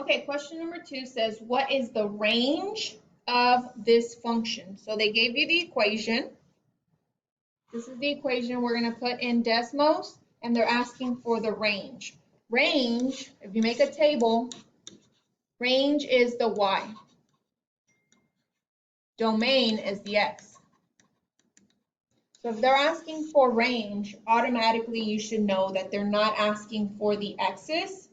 Okay, question number 2 says, what is the range of this function? So they gave you the equation. This is the equation we're going to put in Desmos, and they're asking for the range. Range, if you make a table, range is the y. Domain is the x. So if they're asking for range, automatically you should know that they're not asking for the x's.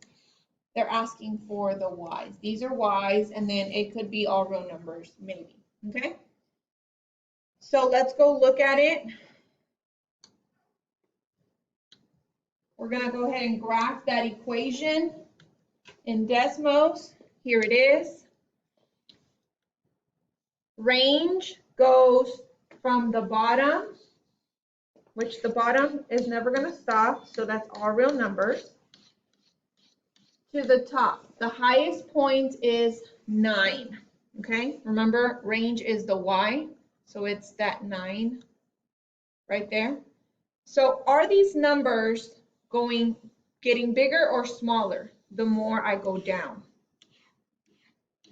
They're asking for the y's. These are y's, and then it could be all real numbers, maybe. Okay? So let's go look at it. We're going to go ahead and graph that equation in Desmos. Here it is. Range goes from the bottom, which the bottom is never going to stop, so that's all real numbers, to the top. The highest point is 9. Okay? Remember, range is the y, so it's that 9 right there. So are these numbers getting bigger or smaller the more I go down?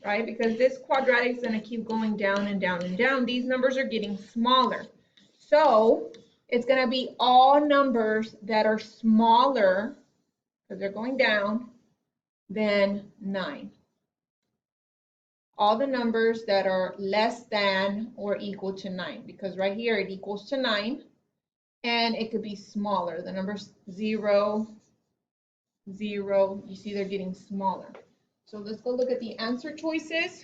Right? Because this quadratic is going to keep going down and down and down. These numbers are getting smaller. So it's going to be all numbers that are smaller, because they're going down, than 9. All the numbers that are less than or equal to 9, because right here it equals to 9, and it could be smaller. The numbers 0, 0, you see they're getting smaller. So let's go look at the answer choices.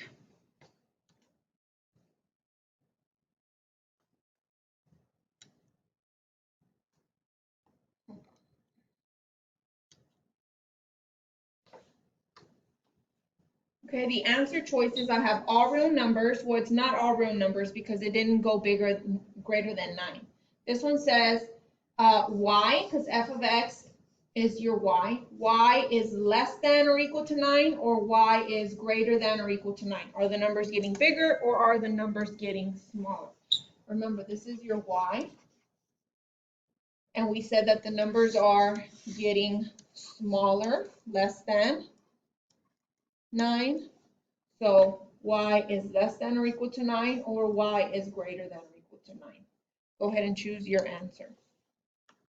Okay, the answer choices, I have all real numbers. Well, it's not all real numbers because it didn't go greater than 9. This one says y, because f of x is your y. Y is less than or equal to 9, or y is greater than or equal to 9. Are the numbers getting bigger or are the numbers getting smaller? Remember, this is your y. And we said that the numbers are getting smaller, less than 9. So y is less than or equal to 9, or y is greater than or equal to 9. Go ahead and choose your answer.